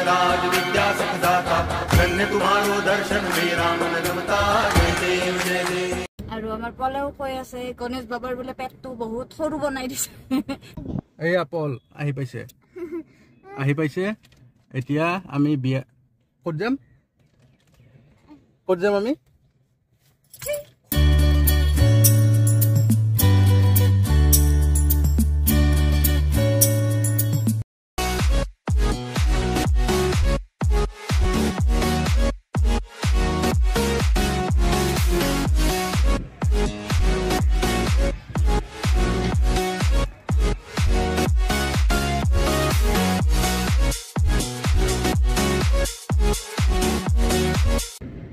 राज विद्या सुखदाता धन्य तुम्हारो दर्शन मेरा मन रमता जय देव जय देव আৰু আমাৰ পলেও কৈ আছে গণেশ বাবাৰ বোলে পেটটো বহুত সৰু বনাই দিছে এই আপল আহি পাইছে এতিয়া আমি বিয়া ক'ত যাম আমি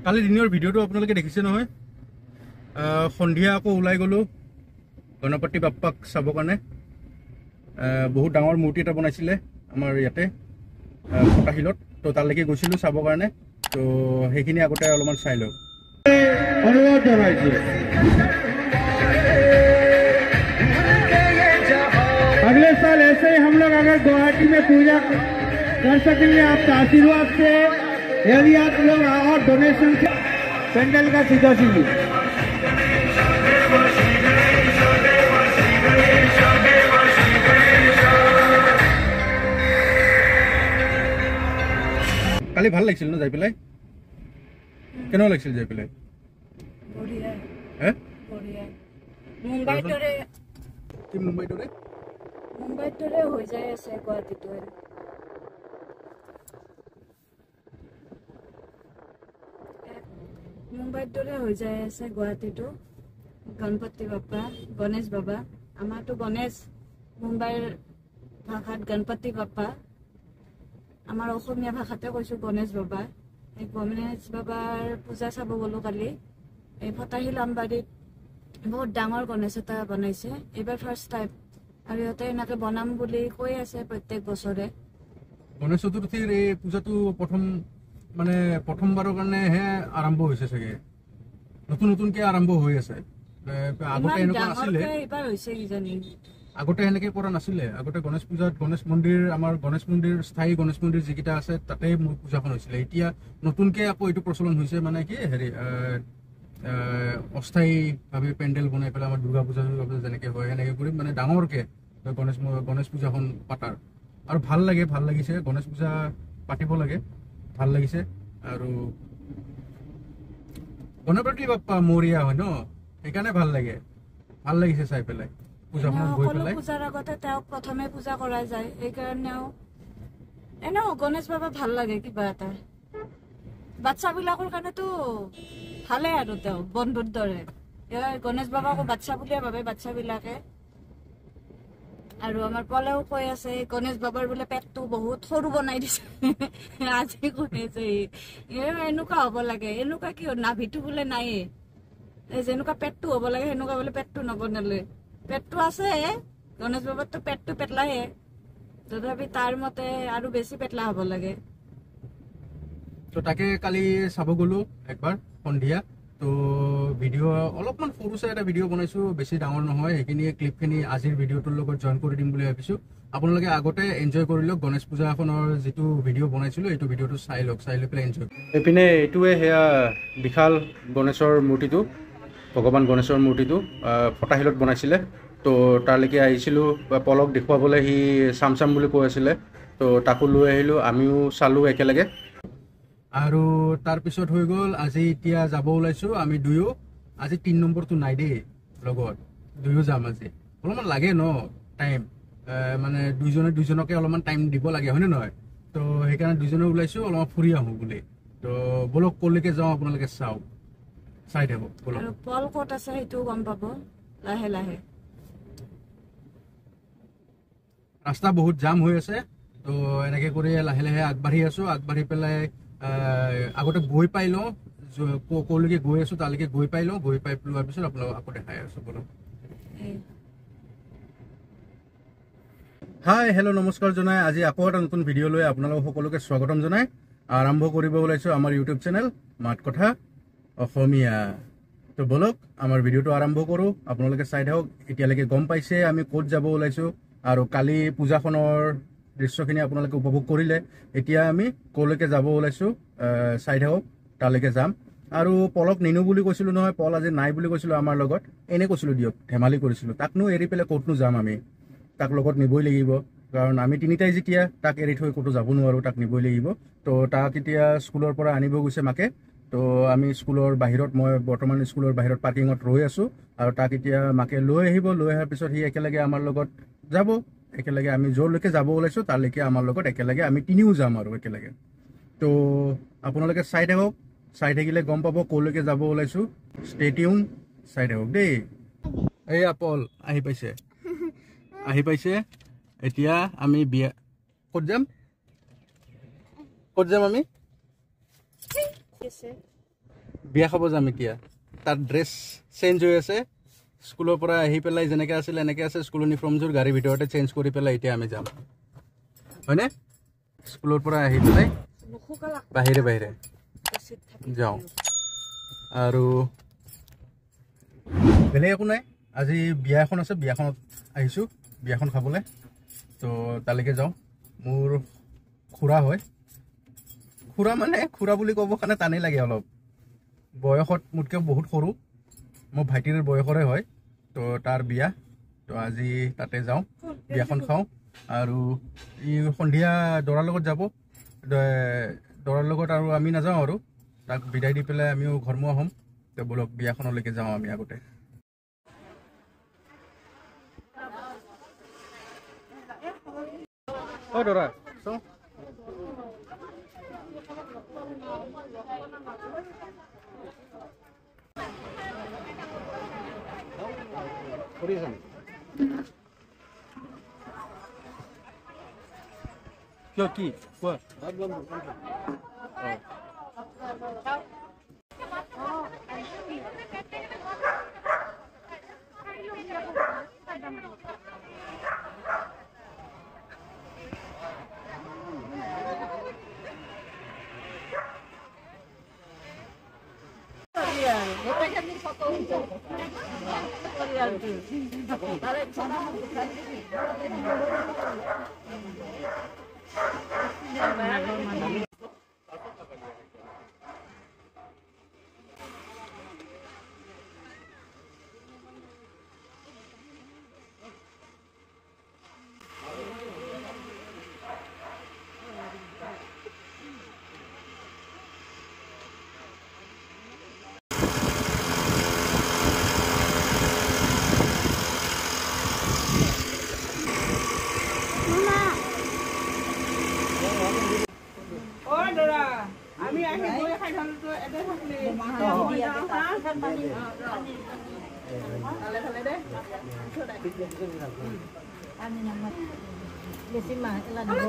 কালি দিনৰ ভিডিঅ'টো আপোনালোকে দেখিছে নহয় সন্ধিয়া আকৌ ওলাই গ'লো গণপতি বাপ্পাক চাবৰ কাৰণে বহুত ডাঙৰ মূৰ্তি এটা বনাইছিলে আমাৰ ইয়াতে ফটাশিলত তো তালৈকে গৈছিলোঁ চাবৰ কাৰণে তো সেইখিনি আগতে অলপমান চাই লওঁ অনুৰোধ জনাইছোঁ अगले साल ऐसे ही हम लोग अगर गुवाहाटी में पूजा कर सकेंगे आपका आशीर्वाद से यदि आप लोग और डोनेशन से पेंडल का सीधा सीधी কালি ভাল লাগিছিল ন যাই পেলাই কেনে লাগিছিল যাই পেলাই বঢ়িয়া হে বঢ়িয়া মুম্বাইৰ দৰে হৈ যায় আছে গুৱাহাটীটো মুম্বাইৰ দৰে হৈ যায় আছে গুৱাহাটীটো গণপতি বাপ্পা গণেশ বাবা আমাৰতো গণেশ মুম্বাইৰ ভাষাত গণপতি বাপ্পা আমাৰ অসমীয়া ভাষাতে কৈছোঁ গণেশ বাবা এই গণেশ বাবাৰ পূজা চাব গ'লোঁ কালি এই ফটাশিল আমবাৰীত বহুত ডাঙৰ গণেশ এটা বনাইছে এইবাৰ ফাৰ্ষ্ট টাইম আৰু ইহঁতে এনেকৈ বনাম বুলি কৈ আছে প্ৰত্যেক বছৰে গণেশ চতুৰ্থীৰ এই পূজাটো প্ৰথমবাৰৰ কাৰণেহে আৰম্ভ হৈছে চাগে নতুনকৈ আৰম্ভ হৈ আছে আগতে এনেকুৱা নাছিলে এইবাৰ হৈছে কিজানি আগতে এনেকৈ কৰা নাছিলে আগতে গণেশ পূজাত আমাৰ গণেশ মন্দিৰ স্থায়ী গণেশ মন্দিৰ যিকেইটা আছে তাতে পূজাখন হৈছিলে এতিয়া নতুনকৈ আকৌ এইটো প্ৰচলন হৈছে মানে কি হেৰি অস্থায়ীভাৱে পেণ্ডেল বনাই পেলাই আমাৰ দুৰ্গা পূজা যেনেকৈ হয় এনেকৈ কৰি মানে ডাঙৰকৈ গণেশ পূজাখন পাতাৰ আৰু ভাল লাগিছে গণেশ পূজা পাতিব লাগে ভাল লাগিছে আৰু গণপতি বাপ্পা মৰিয়া হয় ন সেইকাৰণে ভাল লাগিছে চাই পেলাই পূজাখনত গৈ পেলাই পূজাৰ আগতে তেওঁক প্ৰথমে পূজা কৰা যায় এইকাৰণেও এনেও গণেশ বাবা ভাল লাগে কিবা এটা বাচ্চাবিলাকৰ কাৰণেতো ভালে আৰু তেওঁ বন্ধুৰ দৰে গণেশ বাবাকো বাচ্চা বুলিয়ে ভাবে বাচ্চাবিলাকে আৰু আমাৰ পলেও কৈ আছে গণেশ বাবাৰ বোলে পেটটো বহুত সৰু বনাই দিছে আজি কৈ আছে এনেকুৱা হ'ব লাগে এনেকুৱা কি নাভিটো বোলে নাইয়ে যেনেকুৱা পেটটো হ'ব লাগে সেনেকুৱা বোলে পেটটো নবনালে পেটটো আছে গণেশ বাবাৰতো পেটটো পেটলাহে তথাপি তাৰ মতে আৰু বেছি পেটলা হ'ব লাগে তো তাকে কালি চাব গ'লো একবাৰ সন্ধিয়া তো ভিডিঅ' অলপমান সৰু চাই এটা ভিডিঅ' বনাইছোঁ বেছি ডাঙৰ নহয় সেইখিনি ক্লিপখিনি আজিৰ ভিডিঅ'টোৰ লগত জইন কৰি দিম বুলি ভাবিছোঁ আপোনালোকে আগতে এনজয় কৰি লওক গণেশ পূজাখনৰ যিটো ভিডিঅ' বনাইছিলোঁ এইটো ভিডিঅ'টো চাই লৈ পেলাই এনজয় এইপিনে এইটোৱে সেয়া বিশাল গণেশৰ মূৰ্তিটো ভগৱান গণেশৰ মূৰ্তিটো ফটাশিলত বনাইছিলে তো তালৈকে আহিছিলোঁ পলক দেখুৱাবলৈ সি চাম বুলি কৈ আছিলে তো তাকো লৈ আহিলোঁ আমিও চালোঁ একেলগে আৰু তাৰপিছত হৈ গ'ল আজি এতিয়া যাব ওলাইছোঁ আমি দুয়ো আজি 3 নম্বৰটো নাই দেই লগত দুয়ো যাম আজি অলপমান লাগে ন টাইম মানে দুইজনকে অলপমান টাইম দিব লাগে হয়নে নহয় তো সেইকাৰণে দুইজনে ওলাইছোঁ অলপমান ফুৰি আহোঁ বুলি তো বলক ক'লৈকে যাওঁ আপোনালোকে চাই থাকক বলক আৰু পল ক'ত আছে সেইটো গম পাব লাহে লাহে ৰাস্তা বহুত জাম হৈ আছে তো এনেকৈ কৰি লাহে লাহে আগবাঢ়ি পেলাই আগতে গৈ পাই লওঁ ক'লৈকে গৈ আছোঁ তালৈকে গৈ পাই লোৱাৰ পিছত আপোনালোকক আকৌ দেখাই আছোঁ বলক হাই হেল্ল' নমস্কাৰ জনাই আজি আকৌ এটা নতুন ভিডিঅ' লৈ আপোনালোক সকলোকে স্বাগতম জনাই আৰম্ভ কৰিব ওলাইছোঁ আমাৰ ইউটিউব চেনেল মাত কথা অসমীয়া তো বলক আমাৰ ভিডিঅ'টো আৰম্ভ কৰোঁ আপোনালোকে চাই থাকক এতিয়ালৈকে গম পাইছে আমি ক'ত যাব ওলাইছোঁ আৰু কালি পূজাখনৰ দৃশ্যখিনি আপোনালোকে উপভোগ কৰিলে এতিয়া আমি ক'লৈকে যাব ওলাইছোঁ চাই থাকক তালৈকে যাম আৰু পলক নিনো বুলি কৈছিলোঁ নহয় পল আজি নাই বুলি কৈছিলোঁ আমাৰ লগত এনে কৈছিলোঁ দিয়ক ধেমালি কৰিছিলোঁ তাকনো এৰি পেলাই ক'তনো যাম আমি তাক লগত নিবই লাগিব কাৰণ আমি তিনিটাই যেতিয়া তাক এৰি থৈ ক'তো যাব নোৱাৰোঁ তাক নিবই লাগিব তো তাক এতিয়া স্কুলৰ পৰা আনিব গৈছে মাকে তো আমি স্কুলৰ বাহিৰত মই বৰ্তমান স্কুলৰ বাহিৰত পাৰ্কিঙত ৰৈ আছোঁ আৰু তাক এতিয়া মাকে লৈ আহিব লৈ অহাৰ পিছত সি একেলগে আমাৰ লগত যাব একেলগে আমি য'লৈকে যাব ওলাইছোঁ তালৈকে আমাৰ লগত একেলগে আমি তিনিও যাম আৰু একেলগে তো আপোনালোকে চাই থাকক চাই থাকিলে গম পাব ক'লৈকে যাব ওলাইছোঁ ষ্টে টিউন চাই থাকক দেই এইয়া পল আহি পাইছে এতিয়া আমি বিয়া ক'ত যাম আমি বিয়া খাব যাম এতিয়া তাৰ ড্ৰেছ চেঞ্জ হৈ আছে স্কুলৰ পৰা আহি পেলাই যেনেকৈ আছিল এনেকৈ আছে স্কুল ইউনিফৰ্মযোৰ গাড়ীৰ ভিতৰতে চেঞ্জ কৰি পেলাই এতিয়া আমি যাম হয়নে স্কুলৰ পৰা আহি পেলাই বাহিৰে যাওঁ আৰু বেলেগ একো নাই আজি বিয়া এখন আছে বিয়াখনত আহিছোঁ বিয়াখন খাবলৈ তো তালৈকে যাওঁ মোৰ খুৰা হয় খুৰা মানে খুৰা বুলি ক'ব কাৰণে টানেই লাগে অলপ বয়সত মোতকৈ বহুত সৰু মোৰ ভাইটিৰ বয়সৰে হয় তো তাৰ বিয়া তো আজি তাতে যাওঁ বিয়াখন খাওঁ আৰু ই সন্ধিয়া দৰাৰ লগত যাব দৰাৰ লগত আৰু আমি নাযাওঁ আৰু তাক বিদায় দি পেলাই আমিও ঘৰমুৱা হ'ম তো বলক বিয়াখনলৈকে যাওঁ আমি আগতে দৰা চাওঁ কিয় কি কোৱা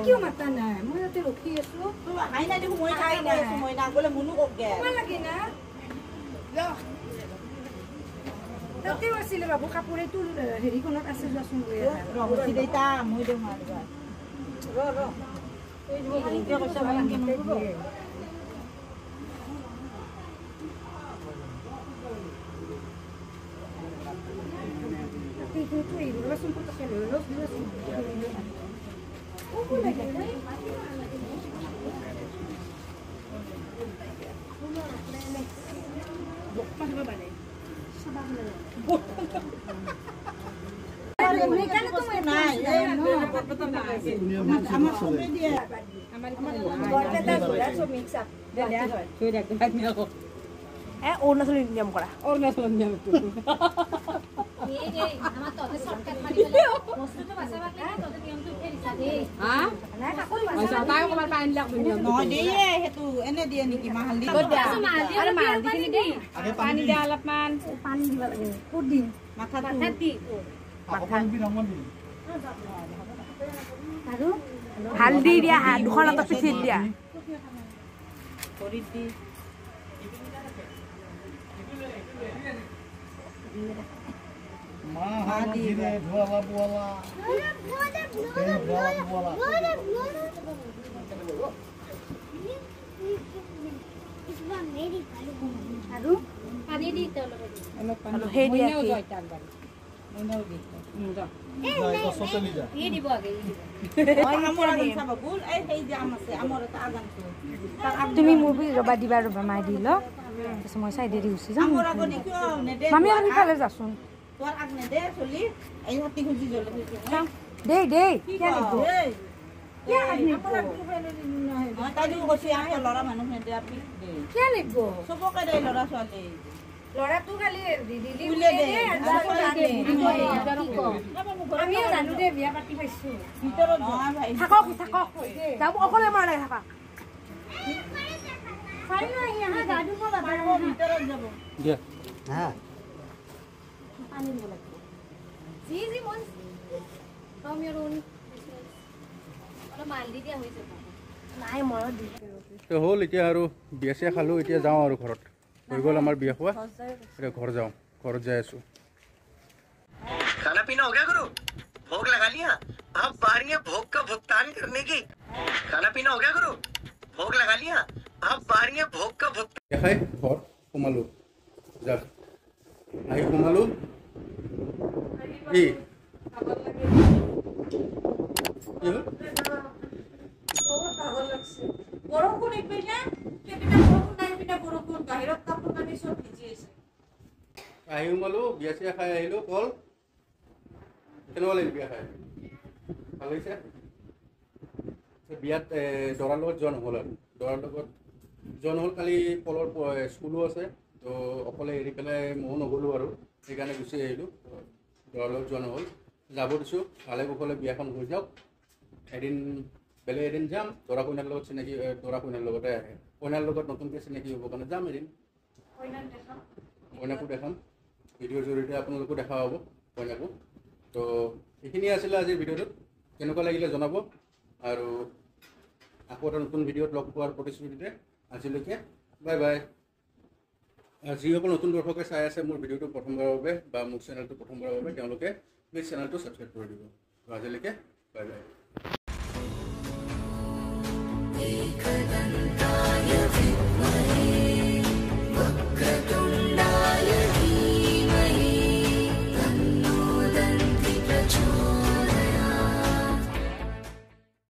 কিয় মাতা নাই মই ইয়াতে ৰখি আছো তাতেও আছিলে বাবু কাপোৰ এইটো হেৰিখনত আছে যোৱাচোন অৰুণাচল নিয়ম কৰা অৰুণাচল নিয়ম হালদি দিয়া দুখন হাতত পিঠিত দিয়া তুমি মোৰ ৰবা দিবা ৰবা মাই দি ল তাৰপিছত মই চাই দেৰি গুচি যাম মামী আমি ফালে যাচোন দেই দেই ল'ৰাটো খালি আমিও জানো দে বিয়া পাতি পাইছো থাকক থাকক যাব অকলে মাৰ নাই থাকা হ'ল এতিয়া আৰু বিয়া চিয়া খালো এতিয়া যাওঁ আৰু ঘৰত হৈ গ'ল আমাৰ বিয়া খোৱা এতিয়া घर যাওঁ ঘৰত যাই আছো खाना पीना हो गया गुरु भोग लगा लिया अब बारी है भोग का भुगतान करने की खाना पीना हो गया गुरु भोग लगा लिया अब बारी है भोग का भुगतान দেখাই ঘৰ সোমালো যাক আহি সোমালো কি বৰষুণ এইপিনে সেইপিনে বৰষুণ নাই এইপিনে বৰষুণ বাহিৰত কাপোৰ কানি চব ভিজি আছে আহি সোমালো বিয়া চিয়া খাই আহিলো কল কেনেকুৱা লাগিল বিয়া খাই ভাল লাগিছে বিয়াত দৰাৰ লগত যোৱা নহ'ল আৰু দৰাৰ লগত যোৱা নহ'ল কালি পলৰ স্কুলো আছে তো অকলে এৰি পেলাই ময়ো নগ'লোঁ আৰু সেইকাৰণে গুচি আহিলোঁ দৰাৰ লগত যোৱা নহ'ল যাব দিছোঁ ভালে কুশলে বিয়াখন হৈ যাওক এদিন বেলেগ এদিন যাম দৰা কইনাৰ লগত চিনাকি দৰা কইনাৰ লগতে আহে কইনাৰ লগত নতুনকৈ চিনাকি হ'বৰ কাৰণে যাম এদিন কইনাকো দেখাম ভিডিঅ'ৰ জৰিয়তে আপোনালোকো দেখা হ'ব কইনাকো তো এইখিনিয়ে আছিলে আজিৰ ভিডিঅ'টোত কেনেকুৱা লাগিলে জনাব আৰু আকৌ এটা নতুন ভিডিঅ'ত লগ পোৱাৰ প্ৰতিশ্ৰুতিতে আজিলৈকে বাই বাই যিসকল নতুন দৰ্শকে চাই আছে মোৰ ভিডিঅ'টো প্ৰথমবাৰৰ বাবে বা মোৰ চেনেলটো প্ৰথমবাৰৰ বাবে তেওঁলোকে প্লিজ চেনেলটো ছাবস্ক্ৰাইব কৰি দিব আজিলৈকে বাই বাই